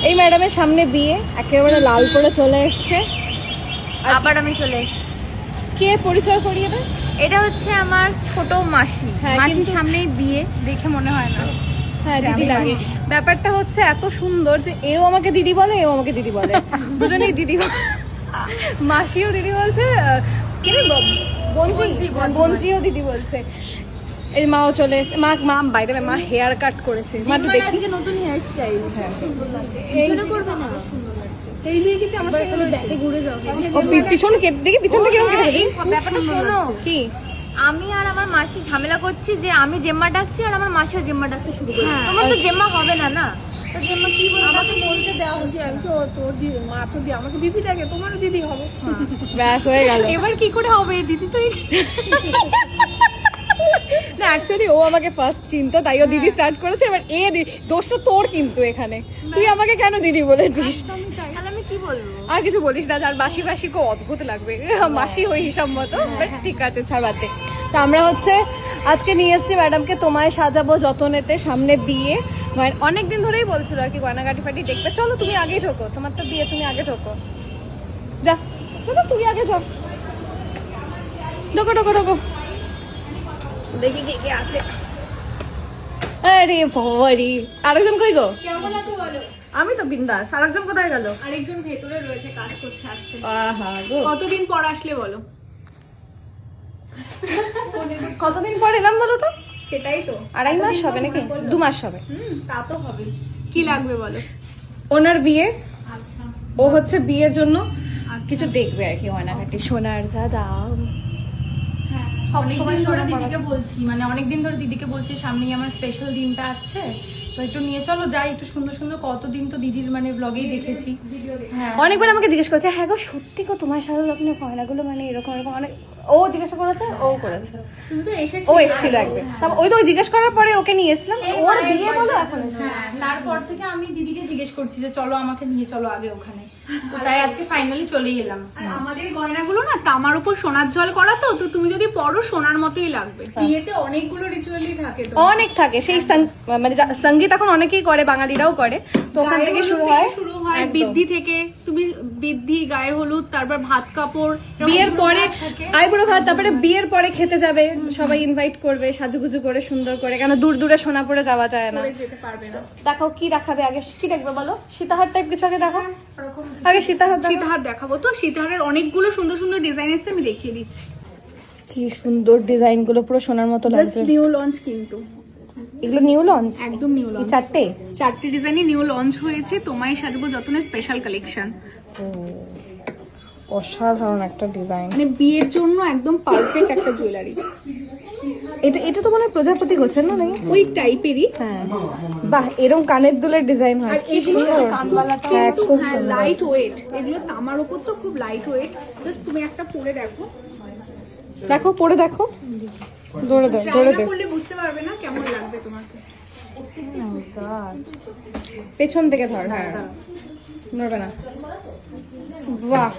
এই ম্যাডামের সামনে বিয়ে, একেবারে লাল করে চলে এসছে। আবার আমি চলে এসেছি। কে পরিচয় করিয়ে দেয়? এটা হচ্ছে আমার ছোট মাসি। হ্যাঁ, মাসির কিন্তু- সামনেই বিয়ে, দেখে মনে হয় না। হ্যাঁ দিদি লাগে। ব্যাপারটা হচ্ছে এত সুন্দর যে এও আমাকে দিদি বলে, এও আমাকে দিদি বলে, দুজনেই দিদি বলে। মাসিও দিদি বলছে, বঞ্জিও দিদি বলছে। এই মাও চলে এসে, মা বাইরে মা হেয়ার কাট করেছে, মা একটু দেখি। নতুন হেয়ার স্টাইল, সুন্দর লাগছে। পিছনে করবে না, সুন্দর লাগছে। এই বিয়ে কিন্তু আমার সাথে ব্যাকে ঘুরে যাও। ও পিছন কেটে দেখি, পিছনটা কিরকম কেটেছে। এই ব্যাপারটা শোনো, কি আমি আর আমার মাসি ঝামেলা করছি যে আমি জেম্মা ডাকছি আর আমার মাসিও জেম্মা ডাকতে শুরু করে। তোমার তো জেম্মা হবে না না, তো জেম্মা কি বলবো? আমাকে বলতে দেওয়া হচ্ছে তোর মা তো আমাকে দিদি ডাকে, তোমারও দিদি হবে। ব্যাস হয়ে গেল। এবার কি করে হবে? দিদি তো না অ্যাকচুয়ালি ও আমাকে ফার্স্ট চিনতো, তাই ও দিদি স্টার্ট করেছে। এবার দোষটা তোর কিন্তু এখানে, তুই আমাকে কেন দিদি বলেছিস? তাহলে আমি কি বলবো? আর কিছু বলিস না, আর বাসি বাসি খুব অদ্ভুত লাগবে, মাসি হই হিসাব মতো, বাট ঠিক আছে ছাড় বাদ দে। তো আমরা হচ্ছে আজকে নিয়ে এসেছি ম্যাডামকে তোমায় সাজাবো যতনেতে, সামনে বিয়ে। অনেক দিন ধরেই বলছিল আর কি গয়নাগাটি ফাটি দেখবে, চলো তুমি আগেই ঢোকো, তোমার তো বিয়ে, তুমি আগে ঢোকো, যা দাদা তুই আগে যা, ঢোকো ঢোকো ঢোকো, দেখি কে কে আছে। আরে বাবারি, আরেকজন কই গো? কেমন আছে বলো? আমি তো বিন্দাস, আরেকজন কোথায় গেল? আরেকজন ভেতরে রয়েছে, কাজ করছে, আসছে। আহা গো, কতদিন পর আসলে বলো? কতদিন পর এলাম বলো তো? সেটাই তো, 2.5 মাস হবে নাকি 2 মাস হবে। তা তো হবে। কি লাগবে বলো? ওনার বিয়ে, আচ্ছা, ও হচ্ছে বিয়ের জন্য কিছু দেখবে আর কি, গয়নাঘাটি, সোনার যা দাম। অনেকদিন ধরে দিদিকে বলছি, মানে অনেকদিন ধরে দিদিকে বলছি সামনেই আমার স্পেশাল দিনটা আসছে, তো একটু নিয়ে চলো যাই, একটু সুন্দর সুন্দর কতদিন তো দিদির মানে ব্লগেই দেখেছি। হ্যাঁ, অনেকবার আমাকে জিজ্ঞেস করেছে, হ্যাঁ গো সত্যি গো তোমার সাথে যখন গয়নাগুলো মানে এরকম এরকম অনেক, ও জিজ্ঞাসা করেছে, ও করেছে, তুমি তো এসেছি। ও এসেছিল একদিন, তারপর ওই তো জিজ্ঞেস করার পরে ওকে নিয়ে এসেছিলাম, ওর বিয়ে বলো এখন এসেছে। হ্যাঁ, তারপর থেকে আমি দিদিকে জিজ্ঞেস করছি যে চলো আমাকে নিয়ে চলো আগে ওখানে, তো তাই আজকে ফাইনালি চলেই এলাম। আর আমাদের গয়নাগুলো না তামার উপর সোনার জল করা, তো তো তুমি যদি পরো সোনার মতোই লাগবে। বিয়েতে অনেকগুলো রিচুয়ালই থাকে তো, অনেক থাকে, সেই মানে সঙ্গীত এখন অনেকেই করে, বাঙালিরাও করে, তো ওখান থেকে শুরু হয়। একদম। বৃদ্ধি থেকে তুমি বৃদ্ধি, গায়ে হলুদ, তারপর ভাত কাপড়, বিয়ের পরে আইবুড়ো ভাত, তারপরে বিয়ের পরে খেতে যাবে, সবাই ইনভাইট করবে সাজুগুজু করে সুন্দর করে, কেন দূর দূরে সোনাপুরে যাওয়া যায় না। যেতে পারবে না। দেখাও কি দেখাবে আগে, কি দেখবে বলো? সীতাহার টাইপ কিছু আগে দেখাও, আগে সীতাহার দেখাও। সীতাহার দেখাবো তো, সীতাহারের অনেকগুলো সুন্দর সুন্দর ডিজাইন এসছে, আমি দেখিয়ে দিচ্ছি। কি সুন্দর ডিজাইন গুলো, পুরো সোনার মতো জাস্ট লাগছে। নিউ লঞ্চ কিন্তু, এগুলো নিউ লঞ্চ, একদম নিউ এই লঞ্চ। চারটে। চারটি ডিজাইনে নিউ লঞ্চ হয়েছে, তোমায় সাজাবো যতনের স্পেশাল কালেকশন। অসাধারণ একটা ডিজাইন, মানে বিয়ের জন্য একদম পারফেক্ট একটা জুয়েলারি। এটা এটা তো মানে প্রজাপতি গোছের না নাকি? ওই টাইপেরই। হ্যাঁ, বাহ, এরকম কানের দুলের ডিজাইন হয়, আর কি এগুলো সুন্দর। হ্যাঁ, খুব সুন্দর। লাইট ওয়েট, এগুলো তামার উপর তো খুব লাইট ওয়েট। জাস্ট তুমি একটা পরে দেখো, দেখো পরে দেখো, ধরে দে ট্রাই ধরে না দে, করলে বুঝতে পারবে না কেমন লাগবে তোমাকে। পেছন থেকে ধর, হ্যাঁ নড়বে না। বাহ,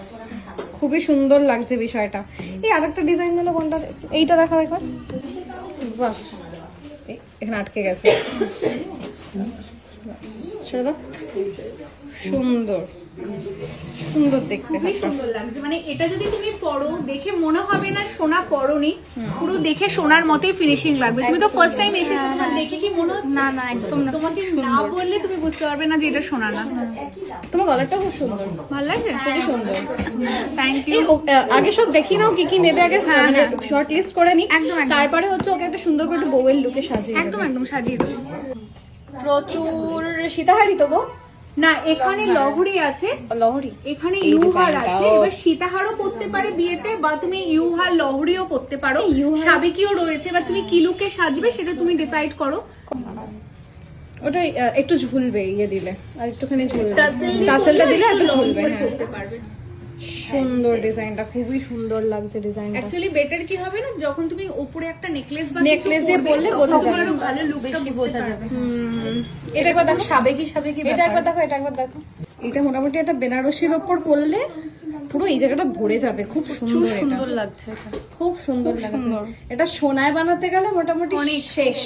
খুবই সুন্দর লাগছে বিষয়টা। এই আরেকটা ডিজাইন হলো কোনটা, এইটা দেখাও একবার। বাহ, এখানে আটকে গেছে, ছেড়ে দাও। সুন্দর সুন্দর দেখতে, খুবই সুন্দর লাগছে, মানে এটা যদি তুমি পরো দেখে মনে হবে না সোনা পরোনি, পুরো দেখে সোনার মতোই ফিনিশিং লাগবে। তুমি তো ফার্স্ট টাইম এসেছো, তোমার দেখে কি মনে হচ্ছে? না না, একদম না, তোমাকে না বললে তুমি বুঝতে পারবে না যে এটা সোনা না। তোমার গলাটা খুব সুন্দর, ভালো লাগছে, খুবই সুন্দর। থ্যাংক এই ইউ। আগে সব দেখি নাও কি কি নেবে, আগে শর্ট লিস্ট করে নি, একদম, একদম। তারপরে হচ্ছে ওকে একটা সুন্দর করে বউয়ের লুকে সাজিয়ে একদম দেবে। একদম সাজিয়ে দেবো। প্রচুর সীতাহারি তো গো, না এখানে লহরি আছে, লহরি, এখানে এই ইউহার ডিজাইনটাও। আছে। এবার সীতাহারও পরতে পারে বিয়েতে, বা তুমি ইউহার লহরিও পরতে পারো, সাবেকিও রয়েছে। বা তুমি কি লুকে সাজবে সেটা তুমি ডিসাইড করো। ওটা একটু ঝুলবে ইয়ে দিলে, আর একটুখানি ঝুলবে, টাসেল দিয়ে টাসেলটা পরলে দিলে একটু একটু long ঝুলবে। করে হ্যাঁ, পরতে পারবে। সুন্দর ডিজাইনটা, খুবই সুন্দর লাগছে ডিজাইনটা। অ্যাকচুয়ালি বেটার কি হবে না, যখন তুমি উপরে একটা নেকলেস বা Necklace দিয়ে পরলে বোঝা যাবে। আরো ভালো লুকটা বোঝা যাবে। এটা একবার দেখো, সাবেকি সাবেকি এটা একবার দেখো, এটা একবার দেখো। এটা মোটামুটি একটা বেনারসির ওপর পরলে পুরো এই জায়গাটা ভরে যাবে, খুব সুন্দর, এটা সুন্দর লাগছে এটা। খুব সুন্দর লাগছে। এটা সোনায় বানাতে গেলে মোটামুটি অনেক শেষ,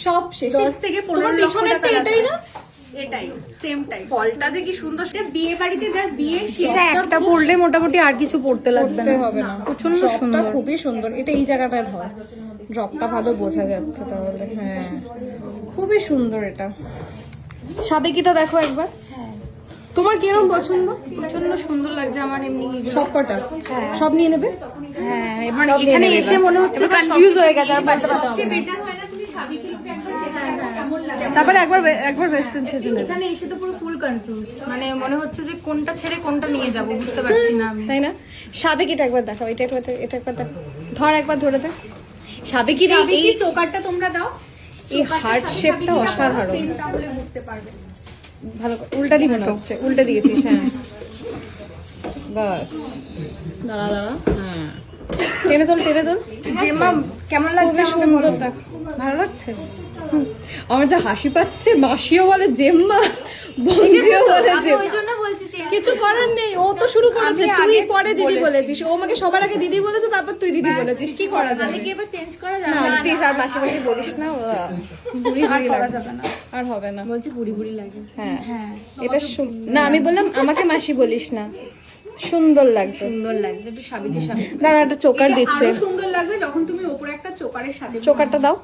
সব শেষ। 10 থেকে 15 তোমার লক্ষ পিছনেরটা টাকা এটাই না? এটাই সেম টাইপ। ফলটা যে কি সুন্দর, এটা বিয়ে বাড়িতে যার বিয়ে সেটা একটা পরলে মোটামুটি আর কিছু পড়তে লাগবে করতে না। হবে না। প্রচন্ড ড্রপটা সুন্দর। খুবই সুন্দর, এটা এই জায়গাটায় ধর, ড্রপটা ভালো বোঝা যাচ্ছে তাহলে। হ্যাঁ খুবই সুন্দর এটা। সাবেকিটা দেখো একবার, তোমার কিরকম পছন্দ? প্রচন্ড সুন্দর লাগছে আমার এমনি এগুলো। সব কটা সব নিয়ে নেবে? হ্যাঁ এবার সব নিয়ে এখানে নেবে এসে এবার। মনে হচ্ছে এবার কনফিউজ হয়ে গেছে আর পারতে সবচেয়ে বেটার হয় না তুমি সাবিকি লুকে একবার সেটা দেখো কেমন লাগে। তারপরে একবার ওয়েস্টার্ন সেজে নেবে, এখানে এসে তো পুরো ফুল কনফিউজ, মানে মনে হচ্ছে যে কোনটা ছেড়ে কোনটা নিয়ে যাব বুঝতে পারছি না আমি। তাই না? সাবেকিটা একবার দেখাও, এটা একবার দেখো, ধর একবার ধরে দে। সাবেকির এই সাবিকি চোকারটা তোমরা দাও, এই হার্ট শেপটা অসাধারণ। তাহলে বুঝতে পারবে। ভালো করে উল্টাটি মনে হচ্ছে, উল্টে দিয়েছিস। হ্যাঁ বাস, দাঁড়া হ্যাঁ, টেনে তোল। জেম্মা কেমন লাগছে খুবই আমাকে সুন্দর বলো। দেখ। ভালো লাগছে? আমার যা হাসি পাচ্ছে, মাসিও বলে জেম্মা, বঞ্জিও বলে জেম্মা। জন্য বলছি যে কিছু করার নেই, ও তো শুরু করেছে, আমি তুই আগে পরে দিদি বলেছি। বলেছিস। ও আমাকে সবার আগে দিদি বলেছে, তারপর তুই দিদি বলেছিস, কি করা যাবে? এবার চেঞ্জ করা না প্লিজ আর মাসি বলিস না, বুড়ি আর করা লাগে, যাবে না। আর হবে না। বলছি বুড়ি বুড়ি লাগে। হ্যাঁ হ্যাঁ এটা না, আমি বললাম আমাকে মাসি বলিস না, সুন্দর লাগছে। সুন্দর লাগছে, একটু সাবিকি সাবিকি। দাঁড়া, একটা চোকার এটা দিচ্ছে, আরো সুন্দর লাগবে যখন তুমি উপরে একটা চোকারের সাথে চোকারটা দাও।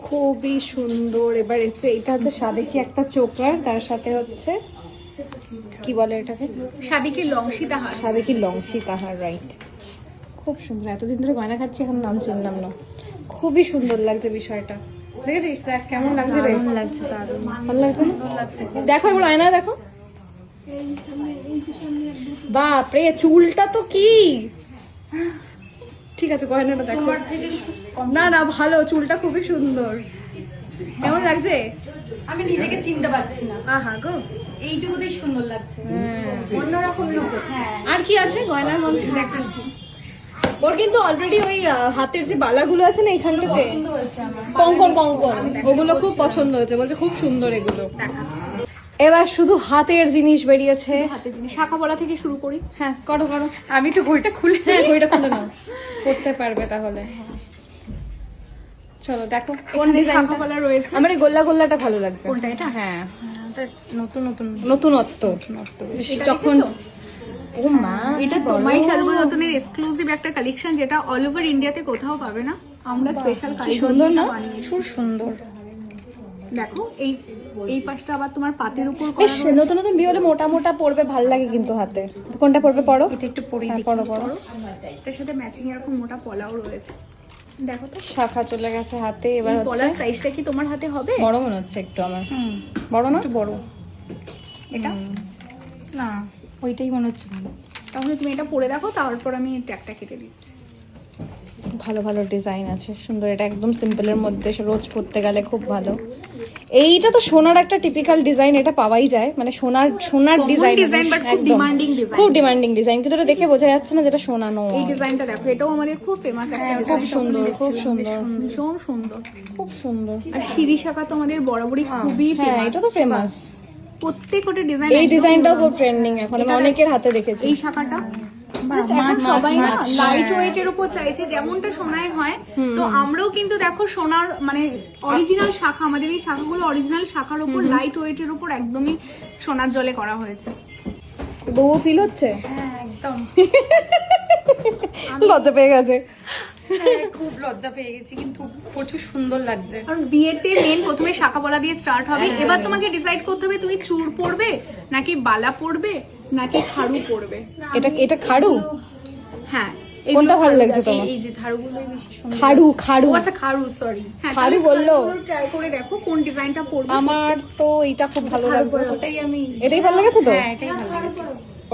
খুবই সুন্দর। এবার হচ্ছে এটা হচ্ছে সাবেকি একটা চোকার, তার সাথে হচ্ছে কি বলে এটাকে, সাবিকি লংসিতা হার। সাবেকি লংসি তাহার, রাইট। খুব সুন্দর, এতদিন ধরে গয়না খাচ্ছি এখন নাম চিনলাম না। খুবই সুন্দর লাগছে বিষয়টা, দেখেছিস দেখ কেমন লাগছে রে? কেমন লাগছে দারুণ। ভালো লাগছে না? দেখো একবার আয়না দেখো, বাপরে চুলটা তো কি, ঠিক আছে গয়নাটা দেখো। না ভালো, চুলটা খুবই সুন্দর। কেমন লাগছে? আমি নিজেকে চিনতে পারছি না, আহা গো, এইটুকুতেই সুন্দর লাগছে। হ্যাঁ। অন্যরকম লোক। হ্যাঁ আর কি আছে গয়নার মধ্যে দেখাচ্ছি। ওর কিন্তু অলরেডি ওই হাতের যে বালাগুলো আছে না এখানটাতে, সুন্দর হয়েছে আমার। কঙ্কন ওগুলো খুব পছন্দ হয়েছে, বলছে খুব সুন্দর এগুলো। এবার শুধু হাতের জিনিস বেরিয়েছে। হাতে জিনিস শাখা বলা থেকে শুরু করি। হ্যাঁ করো আমি তো ঘড়িটা খুলে হ্যাঁ ঘড়িটা খুলে নাও, করতে পারবে তাহলে। চলো দেখো কোন ডিজাইনটা। শাখা বলা রয়েছে। আমার এই গোল্লাটা ভালো লাগছে। কোনটা এটা? হ্যাঁ নতুন নতুন নতুনত্ব এটা যখন দেখেছো? ও মা এটা তোমাই সাজবো যতনের এক্সক্লুসিভ একটা কালেকশন, যেটা অল ওভার ইন্ডিয়াতে কোথাও পাবে না। আমরা স্পেশাল কালেকশন সুন্দর না? খুব সুন্দর। দেখো এই পাশটা আবার তোমার পাতের উপর করা বেশ রয়েছে। নতুন বিয়ে হলে মোটা পরবে, ভাল লাগে কিন্তু হাতে। কোনটা পরবে পরো, এটা একটু পরে হ্যাঁ, দেখি। পরো। এটার সাথে ম্যাচিং এরকম মোটা পলাও রয়েছে। দেখো তো শাখা চলে গেছে হাতে, এবার এই হচ্ছে পলার সাইজটা কি তোমার হাতে হবে? বড় মনে হচ্ছে একটু আমার। বড় না? একটু বড়। এটা না ওইটাই মনে হচ্ছে ভালো। তাহলে তুমি এটা পরে দেখো, তারপর আমি ট্যাগটা কেটে দিচ্ছি। ভালো ডিজাইন আছে, সুন্দর। এটা একদম সিম্পলের মধ্যে রোজ পরতে গেলে খুব ভালো। এইটা তো সোনার একটা টিপিক্যাল ডিজাইন, এটা পাওয়াই যায়, মানে সোনার ডিজাইন, design, but খুব demanding design। খুব ডিমান্ডিং ডিজাইন, কিন্তু এটা দেখে বোঝা যাচ্ছে না যেটা সোনা নয়। এই ডিজাইনটা দেখো, এটাও আমাদের খুব ফেমাস একটা খুব ডিজাইন। সুন্দর, খুব সুন্দর, ভীষণ সুন্দর। খুব সুন্দর। আর শিরি শাখা তো আমাদের বরাবরই খুবই হ্যাঁ ফেমাস। এটা তো ফেমাস। প্রত্যেকটা ডিজাইন, এই ডিজাইনটাও খুব ট্রেন্ডিং এখন, আমি অনেকের হাতে দেখেছি। এই শাখাটা Just এখন সবাই না লাইট ওয়েট এর উপর চাইছে, যেমনটা সোনায় হয়। তো আমরাও কিন্তু দেখো সোনার মানে অরিজিনাল শাখা, আমাদের এই শাখাগুলো অরিজিনাল শাখার উপর লাইট ওয়েট এর উপর একদমই সোনার জলে করা হয়েছে। বউ ফিল হচ্ছে, হ্যাঁ একদম। লজ্জা পেয়ে গেছে। হ্যাঁ, খুব লজ্জা পেয়ে গেছি, কিন্তু প্রচুর সুন্দর লাগছে। কারণ বিয়েতে মেন প্রথমে শাখা পলা দিয়ে স্টার্ট হবে। এবার তোমাকে ডিসাইড করতে হবে তুমি চূড় পরবে নাকি বালা পরবে নাকি খাড়ু পরবে। এটা খাড়ু, হ্যাঁ কোনটা ভালো লাগছে তোমার? এই যে ধারগুলোই বেশি সুন্দর। খাড়ু ও আচ্ছা খাড়ু, সরি। খাড়ু বললো? ট্রাই করে দেখো কোন ডিজাইনটা পরবে। আমার তো এটা খুব ভালো লাগছে। ওটাই আমি, এটাই ভালো লাগেছে তো? হ্যাঁ এটাই ভালো লাগছে।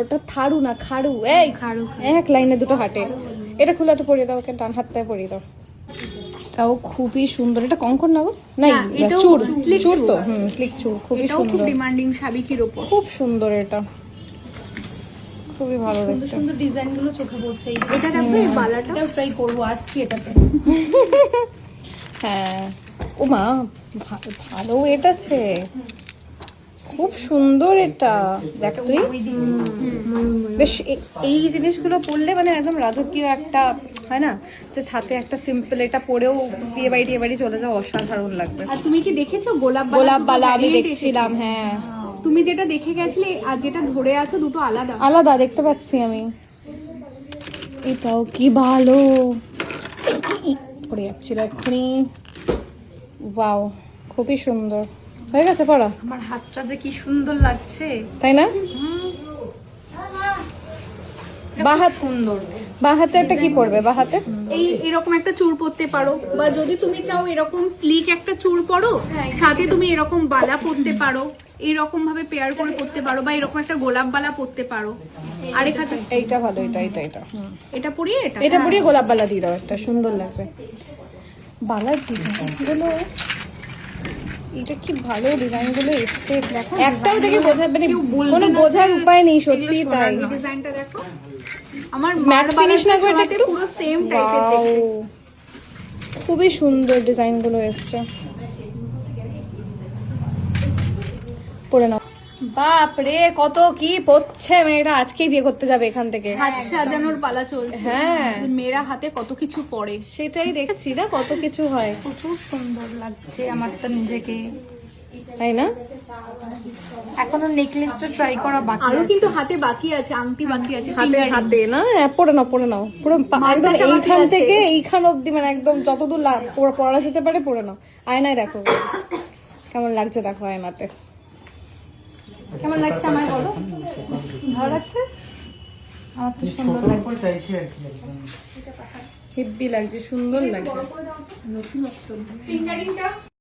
ওটা থাড়ু না খাড়ু, এই খাড়ু। এক লাইনে দুটো হাটে। এটা খুলে একটু পরিয়ে দাও, ওকে ডান হাতটায় পরিয়ে দাও। এটাও খুবই সুন্দর। এটা কঙ্কন না গো? নাই না, এটাও চুর, slick চুর তো, চুর। স্লিক চুর, খুবই এটাও খুব সুন্দর, ডিমান্ডিং সাবিকির উপর। খুব সুন্দর। এটা খুবই ভালো সুন্দর দেখতে। সুন্দর ডিজাইন গুলো চোখে পড়ছে। এই যে এটা দেখো এই বালাটা এটাও ট্রাই করবো, আসছি এটাতে। হ্যাঁ ও মা, ভালো ওয়েট আছে, খুব সুন্দর। এটা দেখ তুই, বেশ এই জিনিসগুলো পরলে মানে একদম রাজকীয় একটা হয় না, যে সাথে একটা সিম্পল এটা পরেও বিয়ে বাড়ি চলে যাও, অসাধারণ লাগবে। আর তুমি কি দেখেছো গোলাপ গোলাপবালা আমি দেখছিলাম, হ্যাঁ তুমি যেটা দেখে গেছিলে আর যেটা ধরে আছো দুটো আলাদা। আলাদা দেখতে পাচ্ছি আমি। এটাও কি ভালো পড়ে যাচ্ছিল এক্ষুনি। ওয়াও, খুবই সুন্দর হয়ে গেছে পড়া, আমার হাতটা যে কি সুন্দর লাগছে, তাই না? বাহাত সুন্দর। বাহাতে একটা কি পড়বে? বাহাতে এই এরকম একটা চূড় পরতে পারো, বা যদি তুমি চাও এরকম স্লিক একটা চূড় পরো, সাথে তুমি এরকম বালা পরতে পারো, এইরকম ভাবে পেয়ার করে পরতে পারো, বা এরকম একটা গোলাপ বালা পরতে পারো। আর এখানে এইটা ভালো, এটা এটা পরিয়ে এটা পরিয়ে গোলাপ বালা দিয়ে দাও, একটা সুন্দর লাগবে। বালার ডিজাইন গুলো, এটা কি ভালো ডিজাইন গুলো এসছে, একটাও দেখে বোঝাবে না, কোনো বোঝার উপায় নেই, সত্যি তাই। ডিজাইনটা দেখো, আমার ম্যাট ফিনিশ না করে সাথে পুরো সেম টাইপের Wow, দেখতে। খুবই সুন্দর ডিজাইন গুলো এসছে, পরে নাও। বাপ রে, কত কি পড়ছে মেয়েরা, আজকেই বিয়ে করতে যাবে এখান থেকে। হাত সাজানোর পালা চলছে। হ্যাঁ, মেয়েরা হাতে কত কিছু পরে। সেটাই দেখছি না, কত কিছু হয়, প্রচুর সুন্দর লাগছে আমার তো নিজেকে। তাই না? এখনো নেকলেসটা ট্রাই করা বাকি আরো আছে। কিন্তু হাতে বাকি আছে, আংটি বাকি আছে, হাতে fingering। হাতে না, হ্যাঁ, পরে নাও পুরো একদম মাদ্রাসা বাকি এইখান আছে। থেকে এইখান অব্দি, মানে একদম যতদূর পড়া যেতে পারে পরে নাও। আয়নায় দেখো কেমন লাগছে, দেখো আয়নাতে কেমন লাগছে আমায় বলো। ভালো লাগছে, আমার তো সুন্দর লাগছে। হেব্বি লাগছে, সুন্দর লাগছে। ফিঙ্গারিংটা